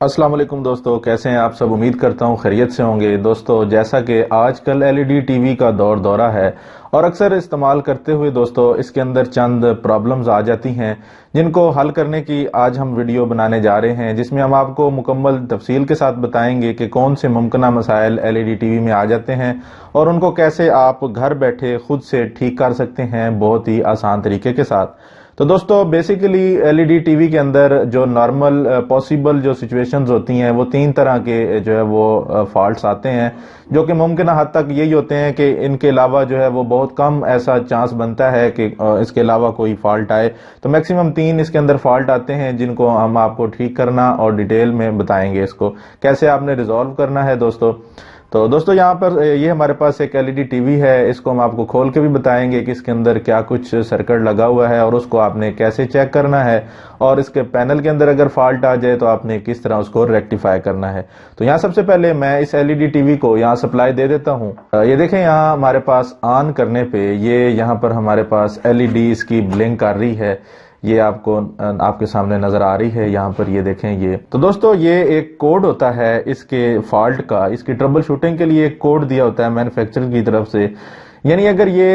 अस्सलाम वालेकुम दोस्तों, कैसे हैं आप सब। उम्मीद करता हूं खैरियत से होंगे। दोस्तों, जैसा कि आजकल एलईडी टीवी का दौरा है और अक्सर इस्तेमाल करते हुए दोस्तों इसके अंदर चंद प्रॉब्लम्स आ जाती हैं जिनको हल करने की आज हम वीडियो बनाने जा रहे हैं, जिसमें हम आपको मुकम्मल तफसील के साथ बताएंगे कि कौन से मुमकिन मसाइल एलईडी टीवी में आ जाते हैं और उनको कैसे आप घर बैठे खुद से ठीक कर सकते हैं बहुत ही आसान तरीके के साथ। तो दोस्तों, बेसिकली एलईडी टीवी के अंदर जो नॉर्मल पॉसिबल जो सिचुएशंस होती हैं वो तीन तरह के जो है वो फॉल्ट्स आते हैं, जो कि मुमकिन हद तक यही होते हैं कि इनके अलावा जो है वो बहुत कम ऐसा चांस बनता है कि इसके अलावा कोई फॉल्ट आए। तो मैक्सिमम तीन इसके अंदर फॉल्ट आते हैं जिनको हम आपको ठीक करना और डिटेल में बताएंगे इसको कैसे आपने रिजॉल्व करना है दोस्तों। तो दोस्तों, यहाँ पर ये हमारे पास एक एलईडी टीवी है, इसको हम आपको खोल के भी बताएंगे कि इसके अंदर क्या कुछ सर्किट लगा हुआ है और उसको आपने कैसे चेक करना है, और इसके पैनल के अंदर अगर फॉल्ट आ जाए तो आपने किस तरह उसको रेक्टिफाई करना है। तो यहाँ सबसे पहले मैं इस एलईडी टीवी को यहाँ सप्लाई दे देता हूँ। ये देखें, यहाँ हमारे पास ऑन करने पे ये यहाँ पर हमारे पास एलईडी इसकी ब्लिंक कर रही है। ये आपको आपके सामने नजर आ रही है यहाँ पर, ये देखें ये। तो दोस्तों, ये एक कोड होता है इसके फॉल्ट का, इसकी ट्रबल शूटिंग के लिए एक कोड दिया होता है मैन्युफैक्चरर की तरफ से। यानी अगर ये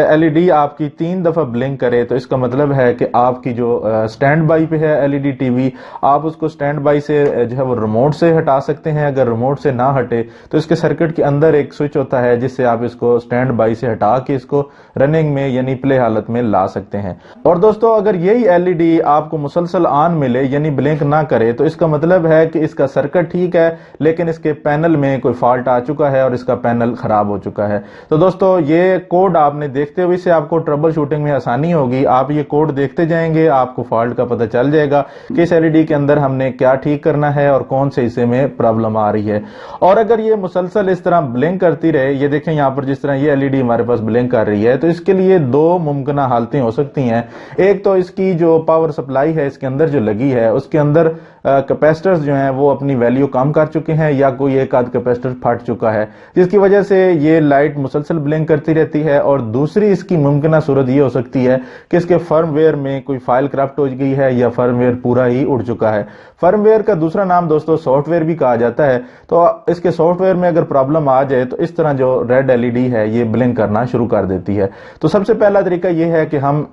एलईडी आपकी 3 दफा ब्लिंक करे तो इसका मतलब है कि आपकी जो स्टैंड बाई पे है एलईडी टीवी, आप उसको स्टैंड बाई से जो है वो रिमोट से हटा सकते हैं। अगर रिमोट से ना हटे तो इसके सर्किट के अंदर एक स्विच होता है जिससे आप इसको स्टैंड बाई से हटा के इसको रनिंग में यानी प्ले हालत में ला सकते हैं। और दोस्तों, अगर यही एलईडी आपको मुसलसल ऑन मिले यानी ब्लिंक ना करे तो इसका मतलब है कि इसका सर्किट ठीक है लेकिन इसके पैनल में कोई फॉल्ट आ चुका है और इसका पैनल खराब हो चुका है। तो दोस्तों, ये कोड आपने देखते हुए इससे आपको ट्रबल शूटिंग में आसानी होगी। आप ये कोड देखते जाएंगे, आपको फॉल्ट का पता चल जाएगा कि इस एलईडी के अंदर हमने क्या ठीक करना है और कौन से हिस्से में प्रॉब्लम आ रही है। और अगर ये मुसलसल इस तरह ब्लिंक करती रहे, ये देखें यहाँ पर जिस तरह ये एलईडी हमारे पास ब्लिंक कर रही है, तो इसके लिए 2 मुमकिन हालतें हो सकती हैं। एक तो इसकी जो पावर सप्लाई है इसके अंदर जो लगी है उसके अंदर कैपेसिटर्स जो हैं वो अपनी वैल्यू कम कर चुके हैं या कोई एक आध कैपेसिटर फट चुका है जिसकी वजह से ये लाइट मुसलसल ब्लिंक करती रहती है। और दूसरी इसकी मुमकिन सूरत ये हो सकती है कि इसके फर्मवेयर में कोई फाइल करप्ट हो गई है या फर्मवेयर पूरा ही उड़ चुका है। फर्मवेयर का दूसरा नाम दोस्तों सॉफ्टवेयर भी कहा जाता है। तो इसके सॉफ्टवेयर में अगर प्रॉब्लम आ जाए तो इस तरह जो रेड एलईडी है ये ब्लिंक करना शुरू कर देती है। तो सबसे पहला तरीका ये है कि हम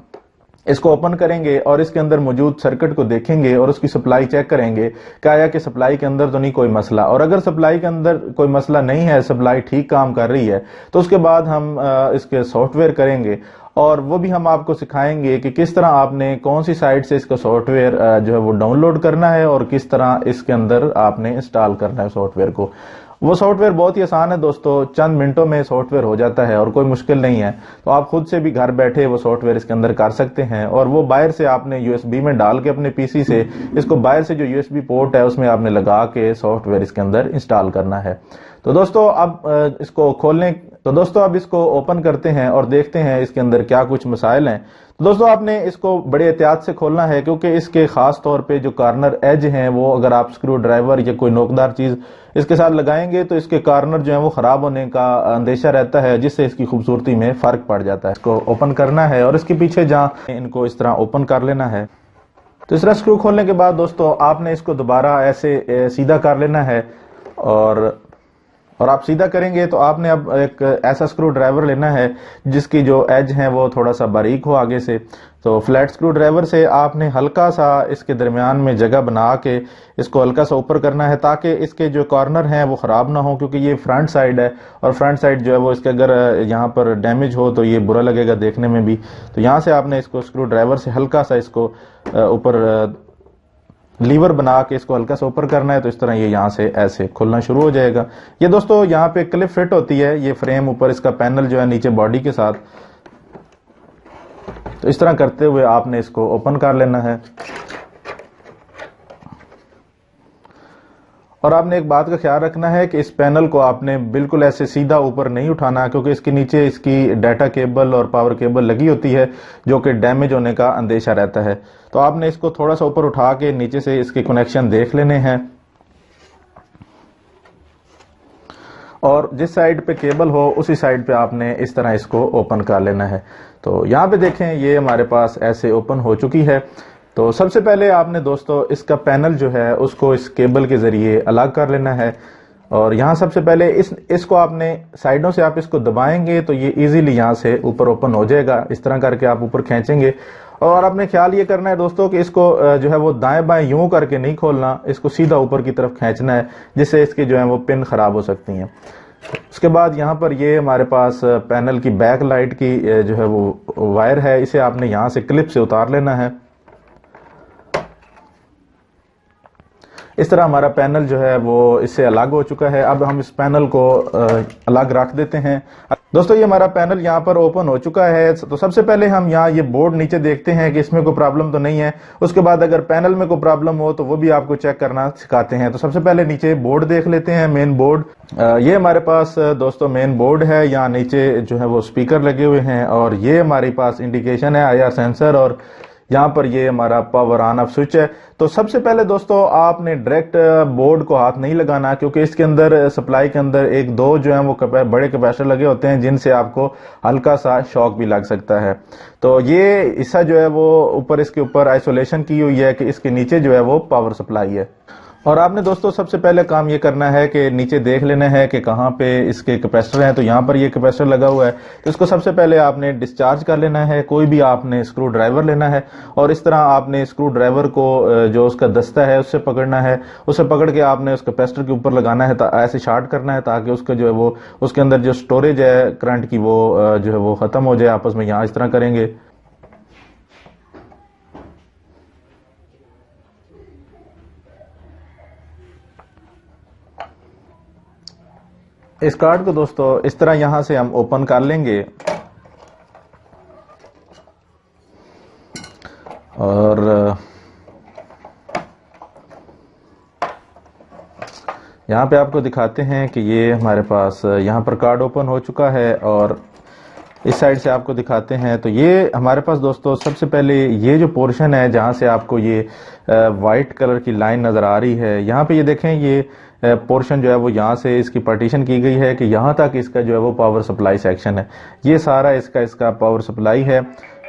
इसको ओपन करेंगे और इसके अंदर मौजूद सर्किट को देखेंगे और उसकी सप्लाई चेक करेंगे क्या आया कि सप्लाई के अंदर तो नहीं कोई मसला। और अगर सप्लाई के अंदर कोई मसला नहीं है, सप्लाई ठीक काम कर रही है, तो उसके बाद हम इसके सॉफ्टवेयर करेंगे और वो भी हम आपको सिखाएंगे कि किस तरह आपने कौन सी साइट से इसका सॉफ्टवेयर जो है वो डाउनलोड करना है और किस तरह इसके अंदर आपने इंस्टॉल करना है सॉफ्टवेयर को। वो सॉफ्टवेयर बहुत ही आसान है दोस्तों, चंद मिनटों में सॉफ्टवेयर हो जाता है और कोई मुश्किल नहीं है। तो आप खुद से भी घर बैठे वो सॉफ्टवेयर इसके अंदर कर सकते हैं। और वो बाहर से आपने यूएसबी में डाल के अपने पीसी से इसको बाहर से जो यूएसबी पोर्ट है उसमें आपने लगा के सॉफ्टवेयर इसके अंदर इंस्टॉल करना है। तो दोस्तों, अब इसको खोलने अब इसको ओपन करते हैं और देखते हैं इसके अंदर क्या कुछ मसाइल हैं। तो दोस्तों, आपने इसको बड़े एहतियात से खोलना है क्योंकि इसके खास तौर पे जो कॉर्नर एज हैं वो अगर आप स्क्रू ड्राइवर या कोई नोकदार चीज इसके साथ लगाएंगे तो इसके कॉर्नर जो है वो खराब होने का अंदेशा रहता है जिससे इसकी खूबसूरती में फर्क पड़ जाता है। इसको ओपन करना है और इसके पीछे जहां इनको इस तरह ओपन कर लेना है। तो इस तरह स्क्रू खोलने के बाद दोस्तों आपने इसको दोबारा ऐसे सीधा कर लेना है और आप सीधा करेंगे तो आपने अब एक ऐसा स्क्रू ड्राइवर लेना है जिसकी जो एज है वो थोड़ा सा बारीक हो आगे से। तो फ्लैट स्क्रू ड्राइवर से आपने हल्का सा इसके दरमियान में जगह बना के इसको हल्का सा ऊपर करना है ताकि इसके जो कॉर्नर हैं वो खराब ना हो, क्योंकि ये फ्रंट साइड है और फ्रंट साइड जो है वो इसके अगर यहाँ पर डैमेज हो तो ये बुरा लगेगा देखने में भी। तो यहाँ से आपने इसको स्क्रू ड्राइवर से हल्का सा इसको ऊपर लीवर बना के इसको हल्का सा ऊपर करना है। तो इस तरह ये यहाँ से ऐसे खुलना शुरू हो जाएगा। ये दोस्तों यहाँ पे क्लिप फिट होती है, ये फ्रेम ऊपर इसका पैनल जो है नीचे बॉडी के साथ। तो इस तरह करते हुए आपने इसको ओपन कर लेना है। और आपने एक बात का ख्याल रखना है कि इस पैनल को आपने बिल्कुल ऐसे सीधा ऊपर नहीं उठाना क्योंकि इसके नीचे इसकी डाटा केबल और पावर केबल लगी होती है जो कि डैमेज होने का अंदेशा रहता है। तो आपने इसको थोड़ा सा ऊपर उठा के नीचे से इसके कनेक्शन देख लेने हैं और जिस साइड पे केबल हो उसी साइड पे आपने इस तरह इसको ओपन कर लेना है। तो यहाँ पे देखें ये हमारे पास ऐसे ओपन हो चुकी है। तो सबसे पहले आपने दोस्तों इसका पैनल जो है उसको इस केबल के जरिए अलग कर लेना है। और यहाँ सबसे पहले इसको आपने साइडों से आप इसको दबाएंगे तो ये इजीली यहाँ से ऊपर ओपन हो जाएगा। इस तरह करके आप ऊपर खींचेंगे और आपने ख्याल ये करना है दोस्तों कि इसको जो है वो दाएं बाएं यूं करके नहीं खोलना, इसको सीधा ऊपर की तरफ खींचना है, जिससे इसके जो है वो पिन खराब हो सकती हैं। उसके बाद यहाँ पर ये हमारे पास पैनल की बैक लाइट की जो है वो वायर है, इसे आपने यहाँ से क्लिप से उतार लेना है। इस तरह हमारा पैनल जो है वो इससे अलग हो चुका है। अब हम इस पैनल को अलग रख देते हैं। दोस्तों ये हमारा पैनल यहाँ पर ओपन हो चुका है। तो सबसे पहले हम यहाँ ये बोर्ड नीचे देखते हैं कि इसमें कोई प्रॉब्लम तो नहीं है। उसके बाद अगर पैनल में कोई प्रॉब्लम हो तो वो भी आपको चेक करना सिखाते हैं। तो सबसे पहले नीचे बोर्ड देख लेते हैं, मेन बोर्ड। ये हमारे पास दोस्तों मेन बोर्ड है। यहाँ नीचे जो है वो स्पीकर लगे हुए हैं और ये हमारे पास इंडिकेशन है IR सेंसर, और यहाँ पर ये हमारा पावर ऑन ऑफ स्विच है। तो सबसे पहले दोस्तों आपने डायरेक्ट बोर्ड को हाथ नहीं लगाना, क्योंकि इसके अंदर सप्लाई के अंदर एक दो जो है वो बड़े कैपेसिटर लगे होते हैं, जिनसे आपको हल्का सा शॉक भी लग सकता है। तो ये हिस्सा जो है वो ऊपर इसके ऊपर आइसोलेशन की हुई है कि इसके नीचे जो है वो पावर सप्लाई है। और आपने दोस्तों सबसे पहले काम ये करना है कि नीचे देख लेना है कि कहाँ पे इसके कैपेसिटर हैं। तो यहाँ पर ये कैपेसिटर लगा हुआ है, तो इसको सबसे पहले आपने डिस्चार्ज कर लेना है। कोई भी आपने स्क्रू ड्राइवर लेना है और इस तरह आपने स्क्रू ड्राइवर को जो उसका दस्ता है उससे पकड़ना है। उससे पकड़ के आपने उस कैपेसिटर के ऊपर लगाना है, ऐसे शार्ट करना है ताकि उसका जो है वो उसके अंदर जो स्टोरेज है करंट की वो जो है वो खत्म हो जाए आपस में। यहाँ इस तरह करेंगे। इस कार्ड को दोस्तों इस तरह यहां से हम ओपन कर लेंगे और यहाँ पे आपको दिखाते हैं कि ये हमारे पास यहाँ पर कार्ड ओपन हो चुका है। और इस साइड से आपको दिखाते हैं तो ये हमारे पास दोस्तों सबसे पहले ये जो पोर्शन है जहाँ से आपको ये वाइट कलर की लाइन नज़र आ रही है, यहाँ पे ये देखें ये पोर्शन जो है वो यहाँ से इसकी पार्टीशन की गई है कि यहाँ तक इसका जो है वो पावर सप्लाई सेक्शन है। ये सारा इसका पावर सप्लाई है।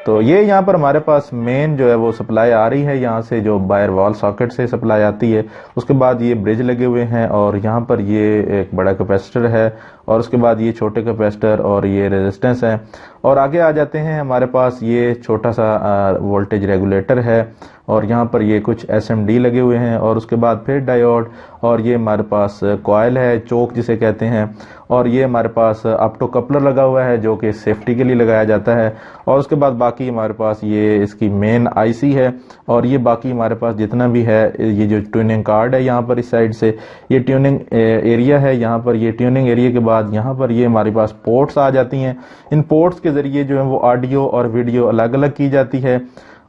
तो ये यहाँ पर हमारे पास मेन जो है वो सप्लाई आ रही है, यहाँ से जो बायर वॉल सॉकेट से सप्लाई आती है। उसके बाद ये ब्रिज लगे हुए हैं और यहाँ पर ये एक बड़ा कैपेसिटर है और उसके बाद ये छोटे कैपेसिटर और ये रेजिस्टेंस है। और आगे आ जाते हैं, हमारे पास ये छोटा सा वोल्टेज रेगुलेटर है और यहाँ पर ये कुछ SMD लगे हुए हैं और उसके बाद फिर डायोड, और ये हमारे पास कॉयल है, चोक जिसे कहते हैं, और ये हमारे पास ऑप्टो कपलर लगा हुआ है जो कि सेफ्टी के लिए लगाया जाता है। और उसके बाद बाकी हमारे पास ये इसकी मेन IC है और ये बाकी हमारे पास जितना भी है, ये जो ट्यूनिंग कार्ड है यहाँ पर इस साइड से ये ट्यूनिंग एरिया है। यहाँ पर ये ट्यूनिंग एरिया के बाद यहाँ पर ये हमारे पास पोर्ट्स आ जाती हैं। इन पोर्ट्स के जरिए जो है वो ऑडियो और वीडियो अलग अलग की जाती है।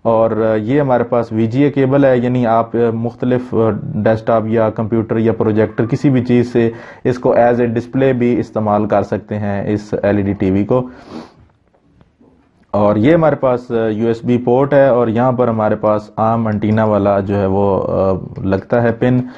और ये हमारे पास VGA केबल है, यानी आप मुख्तलिफ डेस्कटॉप या कंप्यूटर या प्रोजेक्टर किसी भी चीज़ से इसको एज ए डिस्प्ले भी इस्तेमाल कर सकते हैं इस LED TV को। और ये हमारे पास USB पोर्ट है और यहाँ पर हमारे पास आम एंटीना वाला जो है वो लगता है पिन।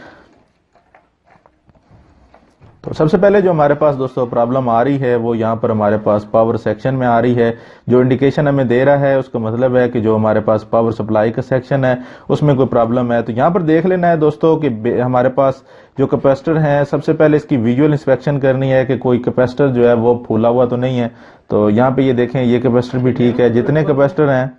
तो सबसे पहले जो हमारे पास दोस्तों प्रॉब्लम आ रही है वो यहाँ पर हमारे पास पावर सेक्शन में आ रही है। जो इंडिकेशन हमें दे रहा है उसका मतलब है कि जो हमारे पास पावर सप्लाई का सेक्शन है उसमें कोई प्रॉब्लम है। तो यहाँ पर देख लेना है दोस्तों कि हमारे पास जो कैपेसिटर है, सबसे पहले इसकी विजुअल इंस्पेक्शन करनी है कि कोई कैपेसिटर जो है वो फूला हुआ तो नहीं है। तो यहाँ पे ये देखें ये कैपेसिटर भी ठीक है, जितने कैपेसिटर हैं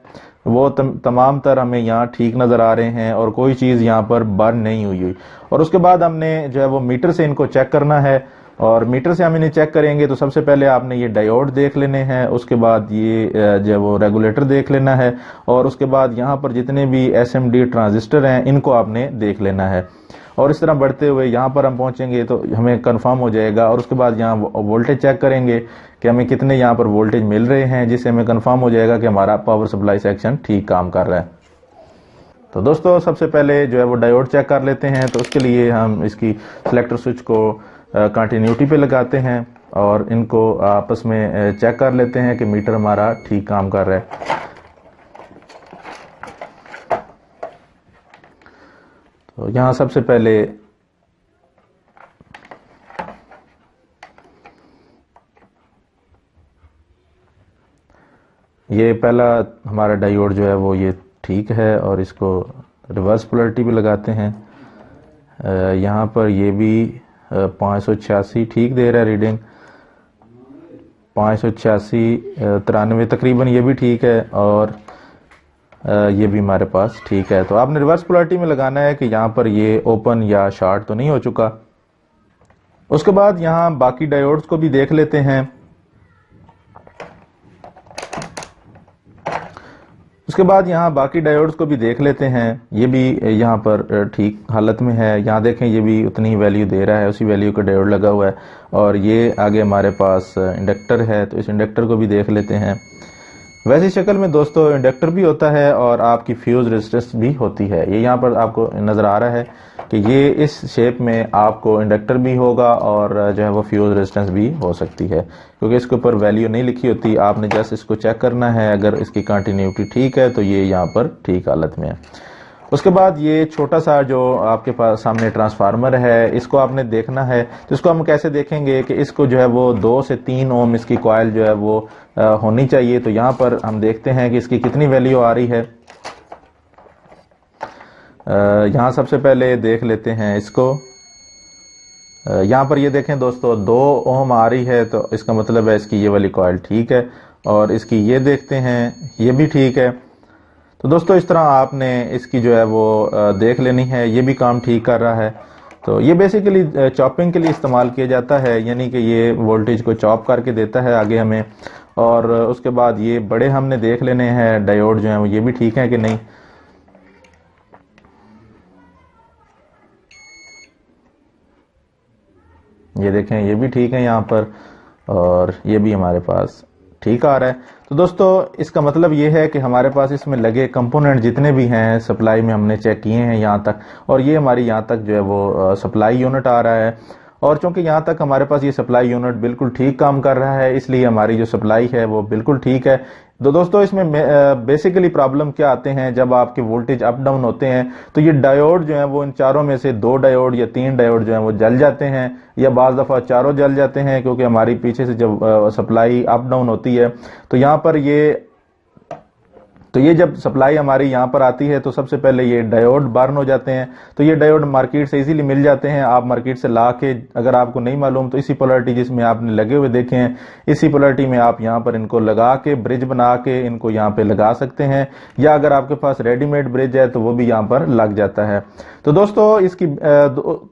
वो तमाम तर हमें यहाँ ठीक नज़र आ रहे हैं और कोई चीज़ यहाँ पर बर्न नहीं हुई। और उसके बाद हमने जो है वो मीटर से इनको चेक करना है और मीटर से हम इन्हें चेक करेंगे। तो सबसे पहले आपने ये डायोड देख लेने हैं, उसके बाद ये जो है वो रेगुलेटर देख लेना है और उसके बाद यहाँ पर जितने भी SMD ट्रांजिस्टर हैं इनको आपने देख लेना है। और इस तरह बढ़ते हुए यहाँ पर हम पहुंचेंगे तो हमें कंफर्म हो जाएगा। और उसके बाद यहाँ वोल्टेज चेक करेंगे कि हमें कितने यहाँ पर वोल्टेज मिल रहे हैं, जिससे हमें कंफर्म हो जाएगा कि हमारा पावर सप्लाई सेक्शन ठीक काम कर रहा है। तो दोस्तों सबसे पहले जो है वो डायोड चेक कर लेते हैं। तो उसके लिए हम इसकी सिलेक्टर स्विच को कंटिन्यूटी पे लगाते हैं और इनको आपस में चेक कर लेते हैं कि मीटर हमारा ठीक काम कर रहा है। तो यहाँ सबसे पहले ये पहला हमारा डायोड जो है वो ये ठीक है और इसको रिवर्स पोलैरिटी भी लगाते हैं। यहाँ पर ये भी 586 ठीक दे रहा है रीडिंग, 586 93 तकरीबन ये भी ठीक है, और ये भी हमारे पास ठीक है। तो आपने रिवर्स पोलैरिटी में लगाना है कि यहाँ पर ये ओपन या शॉर्ट तो नहीं हो चुका। उसके बाद यहाँ बाकी डायोड्स को भी देख लेते हैं। उसके बाद यहाँ बाकी डायोड्स को भी देख लेते हैं। ये भी यहाँ पर ठीक हालत में है। यहाँ देखें ये भी उतनी वैल्यू दे रहा है, उसी वैल्यू का डायोड लगा हुआ है। और ये आगे हमारे पास इंडक्टर है, तो इस इंडक्टर को भी देख लेते हैं। वैसी शक्ल में दोस्तों इंडक्टर भी होता है और आपकी फ्यूज रेजिस्टेंस भी होती है। ये यहाँ पर आपको नजर आ रहा है कि ये इस शेप में आपको इंडक्टर भी होगा और जो है वो फ्यूज रेजिस्टेंस भी हो सकती है, क्योंकि इसके ऊपर वैल्यू नहीं लिखी होती। आपने जस्ट इसको चेक करना है, अगर इसकी कंटिन्यूटी ठीक है तो ये यहाँ पर ठीक हालत में है। उसके बाद ये छोटा सा जो आपके पास सामने ट्रांसफार्मर है, इसको आपने देखना है। तो इसको हम कैसे देखेंगे कि इसको जो है वो 2 से 3 ओम इसकी कॉइल जो है वो होनी चाहिए। तो यहाँ पर हम देखते हैं कि इसकी कितनी वैल्यू आ रही है। यहाँ सबसे पहले देख लेते हैं इसको। यहाँ पर ये देखें दोस्तों 2 ओम आ रही है, तो इसका मतलब है इसकी ये वाली कॉइल ठीक है। और इसकी ये देखते हैं, ये भी ठीक है। तो दोस्तों इस तरह आपने इसकी जो है वो देख लेनी है। ये भी काम ठीक कर रहा है। तो ये बेसिकली चॉपिंग के लिए इस्तेमाल किया जाता है, यानी कि ये वोल्टेज को चॉप करके देता है आगे हमें। और उसके बाद ये बड़े हमने देख लेने हैं डायोड जो है वो, ये भी ठीक है कि नहीं। ये देखें ये भी ठीक है यहाँ पर, और ये भी हमारे पास ठीक आ रहा है। तो दोस्तों इसका मतलब ये है कि हमारे पास इसमें लगे कंपोनेंट जितने भी हैं सप्लाई में हमने चेक किए हैं यहाँ तक, और ये हमारी यहाँ तक जो है वो सप्लाई यूनिट आ रहा है। और चूंकि यहाँ तक हमारे पास ये सप्लाई यूनिट बिल्कुल ठीक काम कर रहा है, इसलिए हमारी जो सप्लाई है वो बिल्कुल ठीक है। तो दोस्तों इसमें बेसिकली प्रॉब्लम क्या आते हैं, जब आपके वोल्टेज अप डाउन होते हैं तो ये डायोड जो है वो इन चारों में से 2 डायोड या 3 डायोड जो है वो जल जाते हैं, या बाज दफा चारों जल जाते हैं, क्योंकि हमारी पीछे से जब सप्लाई अप डाउन होती है तो यहाँ पर ये जब सप्लाई हमारी यहाँ पर आती है तो सबसे पहले ये डायोड बर्न हो जाते हैं। तो ये डायोड मार्केट से इजीली मिल जाते हैं। आप मार्केट से ला के, अगर आपको नहीं मालूम तो इसी पोलैरिटी जिसमें आपने लगे हुए देखे हैं, इसी पोलैरिटी में आप यहाँ पर इनको लगा के ब्रिज बना के इनको यहाँ पे लगा सकते हैं, या अगर आपके पास रेडीमेड ब्रिज है तो वो भी यहाँ पर लग जाता है। तो दोस्तों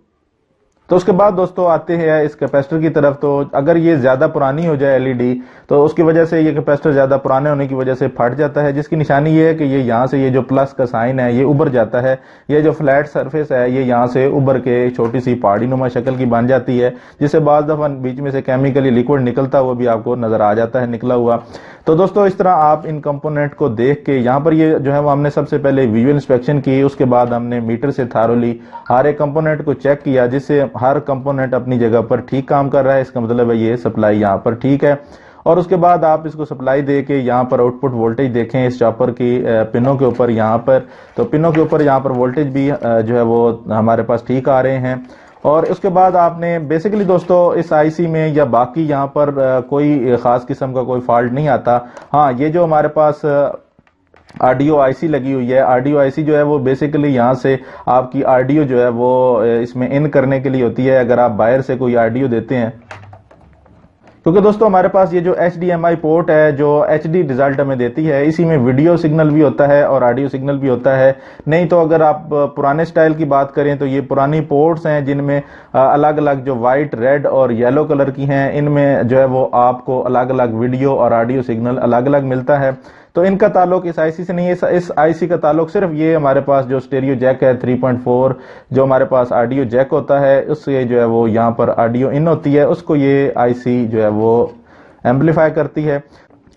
तो उसके बाद दोस्तों आते हैं इस कैपेसिटर की तरफ। तो अगर ये ज्यादा पुरानी हो जाए एलईडी, तो उसकी वजह से ये कैपेसिटर ज्यादा पुराने होने की वजह से फट जाता है, जिसकी निशानी ये है कि ये यहाँ से ये जो प्लस का साइन है ये उभर जाता है। ये जो फ्लैट सरफेस है ये यहाँ से उभर के छोटी सी पहाड़ी नुमा शक्ल की बन जाती है, जिससे बाज दफा बीच में से केमिकली लिक्विड निकलता हुआ भी आपको नजर आ जाता है निकला हुआ। तो दोस्तों इस तरह आप इन कंपोनेंट को देख के, यहाँ पर ये जो है वो हमने सबसे पहले विजुअल इंस्पेक्शन की, उसके बाद हमने मीटर से थारोली हर एक कंपोनेंट को चेक किया, जिससे हर कंपोनेंट अपनी जगह पर ठीक काम कर रहा है। इसका मतलब है ये सप्लाई यहाँ पर ठीक है। और उसके बाद आप इसको सप्लाई दे के यहाँ पर आउटपुट वोल्टेज देखें इस चॉपर की पिनों के ऊपर, यहाँ पर तो पिनों के ऊपर यहाँ पर वोल्टेज भी जो है वो हमारे पास ठीक आ रहे हैं। और उसके बाद आपने बेसिकली दोस्तों इस आईसी में या बाकी यहाँ पर कोई खास किस्म का कोई फॉल्ट नहीं आता। हाँ, ये जो हमारे पास आरडीओ आईसी लगी हुई है, आरडीओ आईसी जो है वो बेसिकली यहाँ से आपकी आरडीओ जो है वो इसमें इन करने के लिए होती है, अगर आप बाहर से कोई आरडीओ देते हैं। क्योंकि दोस्तों हमारे पास ये जो HDMI पोर्ट है जो HD रिजल्ट हमें देती है, इसी में वीडियो सिग्नल भी होता है और ऑडियो सिग्नल भी होता है। नहीं तो अगर आप पुराने स्टाइल की बात करें तो ये पुरानी पोर्ट्स हैं जिनमें अलग अलग जो व्हाइट, रेड और येलो कलर की हैं, इनमें जो है वो आपको अलग अलग वीडियो और ऑडियो सिग्नल अलग अलग मिलता है। तो इनका ताल्लुक इस आईसी से नहीं है। इस आईसी का ताल्लुक सिर्फ ये हमारे पास जो स्टेरियो जैक है 3.4, जो हमारे पास ऑडियो जैक होता है, उससे जो है वो यहाँ पर ऑडियो इन होती है, उसको ये आईसी जो है वो एम्पलीफाई करती है।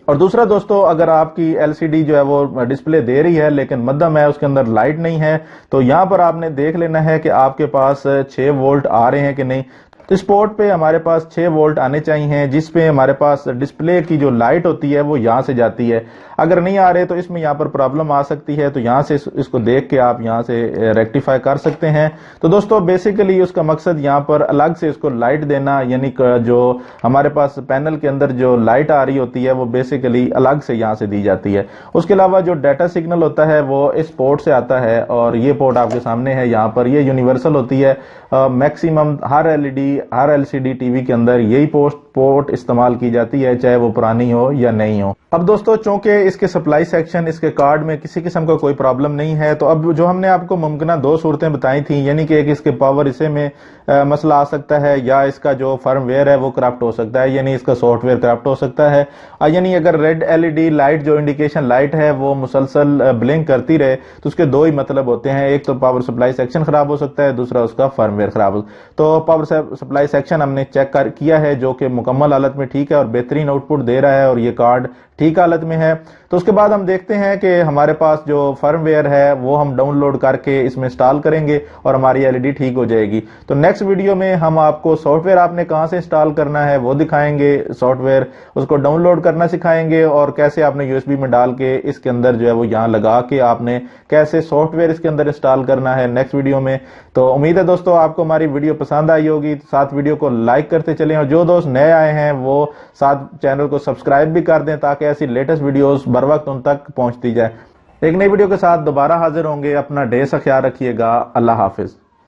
और दूसरा दोस्तों, अगर आपकी एलसीडी जो है वो डिस्प्ले दे रही है लेकिन मध्यम है, उसके अंदर लाइट नहीं है, तो यहाँ पर आपने देख लेना है कि आपके पास 6 वोल्ट आ रहे हैं कि नहीं। इस पोर्ट पे हमारे पास 6 वोल्ट आने चाहिए, जिसपे हमारे पास डिस्प्ले की जो लाइट होती है वो यहाँ से जाती है। अगर नहीं आ रहे तो इसमें यहाँ पर प्रॉब्लम आ सकती है, तो यहाँ से इसको देख के आप यहाँ से रेक्टिफाई कर सकते हैं। तो दोस्तों बेसिकली उसका मकसद यहाँ पर अलग से इसको लाइट देना, यानी जो हमारे पास पैनल के अंदर जो लाइट आ रही होती है वो बेसिकली अलग से यहाँ से दी जाती है। उसके अलावा जो डाटा सिग्नल होता है वो इस पोर्ट से आता है, और ये पोर्ट आपके सामने है। यहाँ पर ये यूनिवर्सल होती है, मैक्सिमम हर एलसीडी टीवी के अंदर यही पोर्ट इस्तेमाल की जाती है, चाहे वो पुरानी हो या नहीं हो। अब दोस्तों चूंकि इसके सप्लाई सेक्शन, इसके कार्ड में किसी किस्म का कोई प्रॉब्लम नहीं है, तो अब जो हमने आपको मुमकिन 2 सूरतें बताई थी, यानी कि एक इसके पावर हिस्से में मसला आ सकता है, या इसका जो फर्मवेयर है वो करप्ट हो सकता है, यानी इसका सॉफ्टवेयर करप्ट हो सकता है। यानी अगर रेड एलईडी लाइट जो इंडिकेशन लाइट है वो मुसलसल ब्लिंक करती रहे तो उसके 2 ही मतलब होते हैं, एक तो पावर सप्लाई सेक्शन खराब हो सकता है, दूसरा उसका फर्मवेयर खराब हो। तो पावर सप्लाई सेक्शन हमने चेक किया है, जो कि मुकम्मल हालत में ठीक है और बेहतरीन आउटपुट दे रहा है, और ये कार्ड ठीक हालत में है। तो उसके बाद हम देखते हैं कि हमारे पास जो फर्मवेयर है वो हम डाउनलोड करके इसमें इंस्टॉल करेंगे और हमारी एलईडी ठीक हो जाएगी। तो नेक्स्ट वीडियो में हम आपको सॉफ्टवेयर आपने कहां से इंस्टॉल करना है वो दिखाएंगे, सॉफ्टवेयर उसको डाउनलोड करना सिखाएंगे, और कैसे आपने यूएसबी में डाल के इसके अंदर जो है वो यहां लगा के आपने कैसे सॉफ्टवेयर इसके अंदर इंस्टॉल करना है नेक्स्ट वीडियो में। तो उम्मीद है दोस्तों आपको हमारी वीडियो पसंद आई होगी। साथ वीडियो को लाइक करते चलें, और जो दोस्त नए आए हैं वो साथ चैनल को सब्सक्राइब भी कर दें, ताकि ऐसी लेटेस्ट वीडियोस बर वक्त उन तक पहुंचती जाए। एक नई वीडियो के साथ दोबारा हाजिर होंगे। अपना ढेर सा ख्याल रखिएगा। अल्लाह हाफिज।